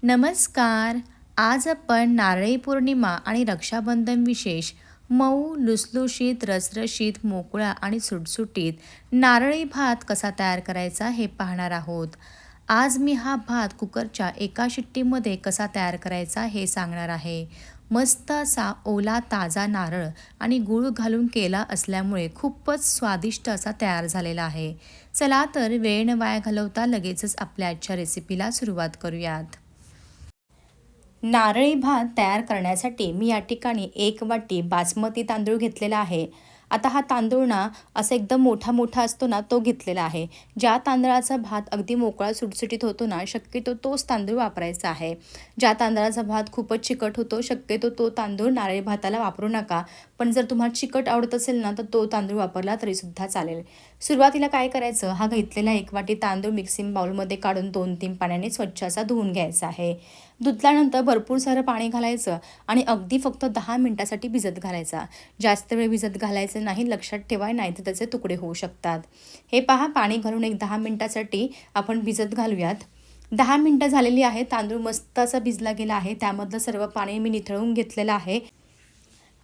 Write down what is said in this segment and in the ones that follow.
नमस्कार. आज आपण नारळी पौर्णिमा आणि रक्षाबंधन विशेष मऊ, लुसलुशीत, रसरशीत, मोकळा आणि सुटसुटीत नारळी भात कसा तयार करायचा हे पाहणार आहोत. आज मी हा भात कुकरच्या एका शिट्टीमध्ये कसा तयार करायचा हे सांगणार आहे. मस्त असा ओला ताजा नारळ आणि गूळ घालून केला असल्यामुळे खूपच स्वादिष्ट असा तयार झालेला आहे. चला तर वेळ न वाया घालवता लगेचच आपल्या आजच्या रेसिपीला सुरुवात करूयात. नारळी भात तयार करण्यासाठी मी या ठिकाणी 1 वाटी बासमती तांदूळ घेतलेला आहे. आता हा तांदूळ ना असा एकदम मोठा मोठा असतो ना तो घेतलेला आहे. ज्या तांदळाचा भात अगदी मोकळा सुटसुटीत होतो ना शक्यतो तोच तांदूळ वापरायचा आहे. ज्या तांदळाचा भात खूपच चिकट होतो शक्यतो तो तांदूळ नारळी भाताला वापरू नका. पण जर तुम्हाला चिकट आवडत असेल ना तर तो तांदूळ वापरला तरीसुद्धा चालेल. सुरुवातीला काय करायचं, हा घेतलेला 1 वाटी तांदूळ मिक्सिंग बाउलमध्ये काढून 2-3 पाण्याने स्वच्छ असा धुवून घ्यायचा आहे. धुतल्यानंतर भरपूर सारं पाणी घालायचं आणि अगदी फक्त 10 मिनिटासाठी भिजत घालायचा. जास्त वेळ भिजत घालायचं नाही, लक्षात ठेवा, नाहीतर त्याचे तुकडे होऊ शकतात. हे पहा, पाणी घालून एक 10 मिनिटासाठी आपण भिजत घालूयात. 10 मिनिटं झालेली आहे. तांदूळ मस्त असा भिजला गेला आहे. त्यामधलं सर्व पाणी मी निथळून घेतलेलं आहे.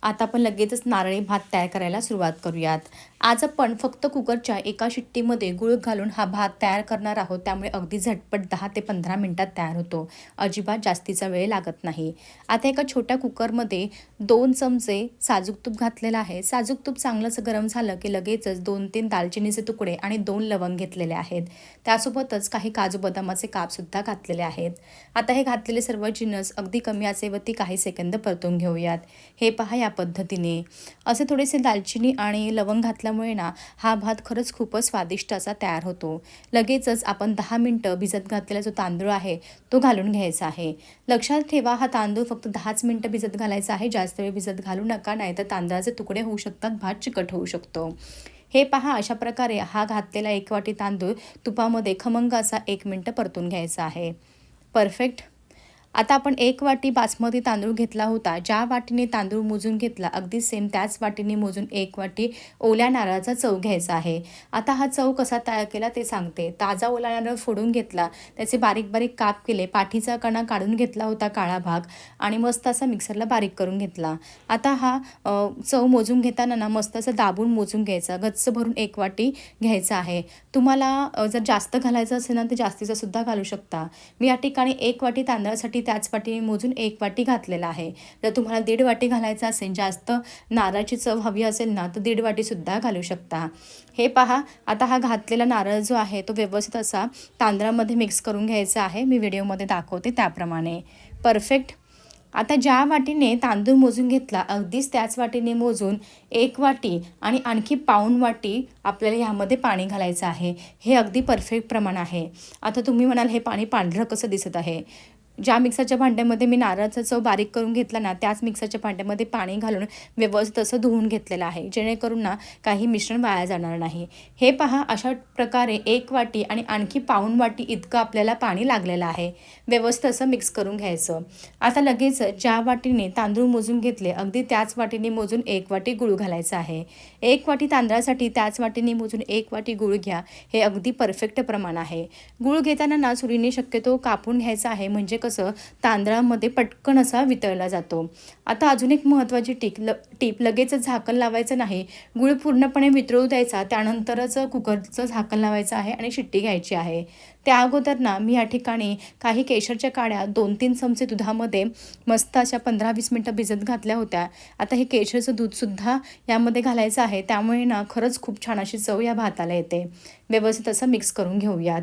आता आपण लगेचच नारळी भात तयार करायला सुरुवात करूयात. आज आपण फक्त कुकरच्या एका शिट्टीमध्ये गूळ घालून हा भात तयार करणार आहोत. त्यामुळे अगदी झटपट 10 ते 15 मिनिटात तयार होतो. अजिबात जास्तीचा वेळ लागत नाही. आता एका छोट्या कुकरमध्ये 2 चमचे साजूक तूप घातलेलं आहे. साजूक तूप चांगलंच गरम झालं की लगेचच 2-3 दालचिनीचे तुकडे आणि 2 लवंग घेतलेले आहेत. त्यासोबतच काही काजू बदामाचे कापसुद्धा घातलेले आहेत. आता हे घातलेले सर्व जिन्नस अगदी कमी आचेवरती काही सेकंद परतून घेऊयात. हे पहा, या पद्धतीने असे थोडेसे दालचिनी आणि लवंग घातल्यामुळे ना हा भात खरंच खूपच स्वादिष्ट असा तयार होतो. लगेचच आपण 10 मिनिटं भिजत घातलेला जो तांदूळ आहे तो घालून घ्यायचा आहे. लक्षात ठेवा, हा तांदूळ फक्त 10च मिनिटं भिजत घालायचा आहे. जास्त वेळ भिजत घालू नका, नाहीतर तांदळाचे तुकडे होऊ शकतात, भात चिकट होऊ शकतो. हे पहा, अशा प्रकारे हा घातलेला 1 वाटी तांदूळ तुपामध्ये खमंग असा 1 मिनिट परतून घ्यायचा आहे. परफेक्ट. आता आपण 1 वाटी बासमती तांदूळ घेतला होता. ज्या वाटीने तांदूळ मोजून घेतला अगदी सेम त्याच वाटीने मोजून 1 वाटी ओल्या नारळाचा चव घ्यायचा आहे. आता हा चव कसा तयार केला ते सांगते. ताजा ओला नारळ फोडून घेतला, त्याचे बारीक बारीक काप केले, पाठीचा कणा काढून घेतला होता काळा भाग आणि मस्त असा मिक्सरला बारीक करून घेतला. आता हा चव मोजून घेताना ना मस्त असं दाबून मोजून घ्यायचा. गच्च भरून 1 वाटी घ्यायचा आहे. तुम्हाला जर जास्त घालायचं असेल ना तर जास्तीचा सुद्धा घालू शकता. मी या ठिकाणी 1 वाटी तांदळासाठी त्याच वाटीने मोजून 1 वाटी घातलेला आहे. जर तुम्हाला 1.5 वाटी घालायचं असेल, जास्त नारळाची चव हवी असेल ना तर 1.5 वाटीसुद्धा घालू शकता. हे पहा, आता हा घातलेला नारळ जो आहे तो व्यवस्थित असा तांदळामध्ये मिक्स करून घ्यायचा आहे. मी व्हिडिओमध्ये दाखवते त्याप्रमाणे. परफेक्ट. आता ज्या वाटीने तांदूळ मोजून घेतला अगदीच त्याच वाटीने मोजून 1 वाटी आणि आणखी पाऊण वाटी आपल्याला ह्यामध्ये पाणी घालायचं आहे. हे अगदी परफेक्ट प्रमाण आहे. आता तुम्ही म्हणाल, हे पाणी पांढरं कसं दिसत आहे? ज्या मिक्सरच्या भांड्यामध्ये मी नारळाचा चव बारीक करून घेतला ना त्याच मिक्सरच्या भांड्यामध्ये पाणी घालून व्यवस्थित असं धुवून घेतलेलं आहे, जेणेकरून ना काही मिश्रण वाया जाणार नाही. हे पहा, अशा प्रकारे 1 वाटी आणि आणखी पाऊण वाटी इतकं आपल्याला पाणी लागलेलं आहे. व्यवस्थित असं मिक्स करून घ्यायचं. आता लगेच ज्या वाटीने तांदूळ मोजून घेतले अगदी त्याच वाटीने मोजून 1 वाटी गूळ घालायचा आहे. 1 वाटी तांदळासाठी त्याच वाटीने मोजून 1 वाटी गूळ घ्या. हे अगदी परफेक्ट प्रमाण आहे. गूळ घेताना ना सुरीने शक्यतो कापून घ्यायचा आहे, म्हणजे कसं तांदळामध्ये पटकन असा वितळला जातो. आता अजून एक महत्त्वाची टीप, लगेचच झाकण लावायचं नाही. गूळ पूर्णपणे वितळू द्यायचा, त्यानंतरच कुकरचं झाकण लावायचं आहे आणि शिट्टी घ्यायची आहे. त्या अगोदर ना मी या ठिकाणी काही केशरच्या काड्या 2-3 चमचे दुधामध्ये मस्त अशा 15-20 मिनटं भिजत घातल्या होत्या. आता हे केशरचं दूधसुद्धा यामध्ये घालायचं आहे. त्यामुळे ना खरंच खूप छान अशी चव या भाताला येते. व्यवस्थित असं मिक्स करून घेऊयात.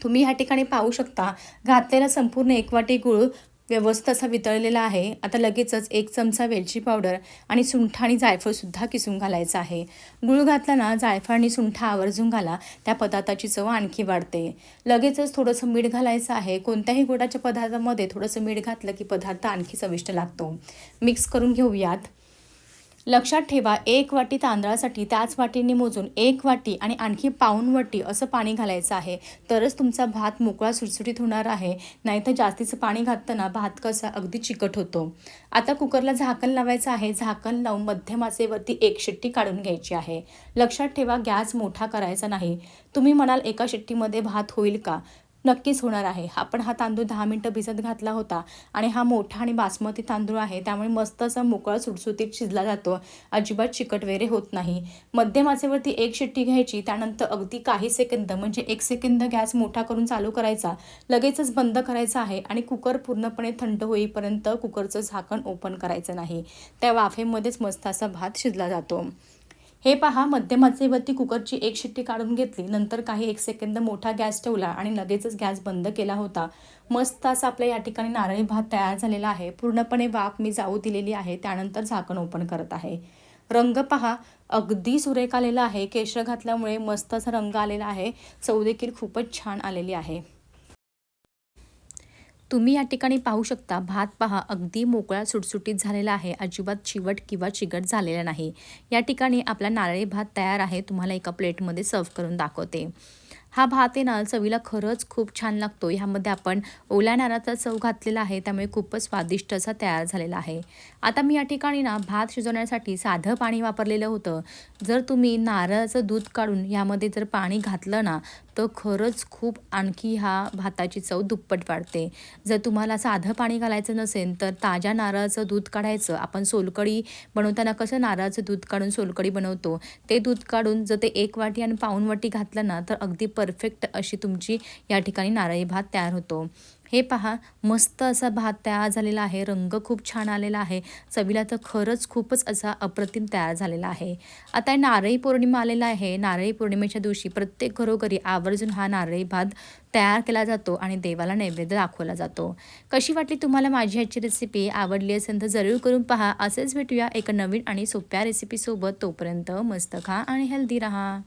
तुम्ही ह्या ठिकाणी पाहू शकता, घातलेला संपूर्ण 1 वाटी गूळ व्यवस्थित असा वितळलेला आहे. आता लगेचच 1 चमचा वेलची पावडर आणि सुंठ आणि जायफळसुद्धा किसून घालायचं आहे. गूळ घातला ना, जायफळ आणि सुंठ आवर्जून घाला, त्या पदार्थाची चव आणखी वाढते. लगेचच थोडंसं मीठ घालायचं आहे. कोणत्याही गोडाच्या पदार्थामध्ये थोडंसं मीठ घातलं की पदार्थ आणखी चविष्ट लागतो. मिक्स करून घेऊयात. लक्षात ठेवा, 1 वाटी तांदळासाठी त्याच वाटीने मोजून 1 वाटी आणि आणखी पाऊण वाटी असं पाणी घालायचं आहे. तरच तुमचा भात मोकळा सुटसुटीत होणार आहे. नाहीतर जास्तीचं पाणी घातलं भात कसा अगदी चिकट होतो. आता कुकरला झाकण लावायचं आहे. झाकण लावून मध्यम आचेवरती 1 शिट्टी काढून घ्यायची आहे. लक्षात ठेवा, गॅस मोठा करायचा नाही. तुम्ही म्हणाल, एका शिट्टीमध्ये भात होईल का? नक्कीच होणार आहे. आपण हा तांदूळ 10 मिनिटं भिजत घातला होता आणि हा मोठा आणि बासमती तांदूळ आहे, त्यामुळे मस्त असा मोकळा सुटसुटीत शिजला जातो. अजिबात चिकट वगैरे होत नाही. मध्यम आचेवरती 1 शिट्टी घ्यायची. त्यानंतर अगदी काही सेकंद म्हणजे 1 सेकंद गॅस मोठा करून चालू करायचा. लगेचच बंद करायचा आहे आणि कुकर पूर्णपणे थंड होईपर्यंत कुकरचं झाकण ओपन करायचं नाही. त्या वाफेमध्येच मस्त असा भात शिजला जातो. हे पहा, मध्यम आचेवरती कुकरची 1 शिट्टी काढून घेतली. नंतर काही 1 सेकंद मोठा गॅस ठेवला आणि लगेचच गॅस बंद केला होता. मस्त असा आपल्या या ठिकाणी नारळी भात तयार झालेला आहे. पूर्णपणे वाफ मी जाऊ दिलेली आहे. त्यानंतर झाकण ओपन करत आहे. रंग पहा, अगदी सुरेख आलेला आहे. केशर घातल्यामुळे मस्त असा रंग आलेला आहे. चव देखील खूपच छान आलेली आहे. तुम्ही या ठिकाणी पाहू शकता, भात पहा अगदी मोकळा सुटसुटीत झालेला आहे. अजिबात चिवट किंवा चिकट झालेला नाही. या ठिकाणी आपला नारळी भात तयार आहे. तुम्हाला एका प्लेटमध्ये सर्व्ह करून दाखवते. हा भात आहे ना, चवीला खरंच खूप छान लागतो. ह्यामध्ये आपण ओल्या नारळाचा चव घातलेला आहे, त्यामुळे खूपच स्वादिष्ट असा तयार झालेला आहे. आता मी या ठिकाणी ना भात शिजवण्यासाठी साधं पाणी वापरलेलं होतं. जर तुम्ही नारळाचं दूध काढून ह्यामध्ये जर पाणी घातलं ना, तर खरंच खूप आणखी ह्या भाताची चव दुप्पट वाढते. जर तुम्हाला साधं पाणी घालायचं नसेल, तर ताज्या नारळाचं दूध काढायचं. आपण सोलकढी बनवताना कसं नारळाचं दूध काढून सोलकढी बनवतो, ते दूध काढून जर ते 1 वाटी आणि पाऊण वाटी घातलं ना, तर अगदी परफेक्ट अशी तुमची या ठिकाणी नारळी भात तयार होतो. हे पहा, मस्त असा भात तयार झालेला आहे. रंग खूप छान आलेला आहे. चवीला तर खरंच खूपच असा अप्रतिम तयार झालेला आहे. आता नारळी पौर्णिमा आलेला आहे. नारळी पौर्णिमेच्या दिवशी प्रत्येक घरोघरी आवर्जून हा नारळी भात तयार केला जातो आणि देवाला नैवेद्य दाखवला जातो. कशी वाटली तुम्हाला माझी ह्याची रेसिपी? आवडली असेल तर जरूर करून पहा. असेच भेटूया एका नवीन आणि सोप्या रेसिपीसोबत. तोपर्यंत मस्त खा आणि हेल्दी राहा.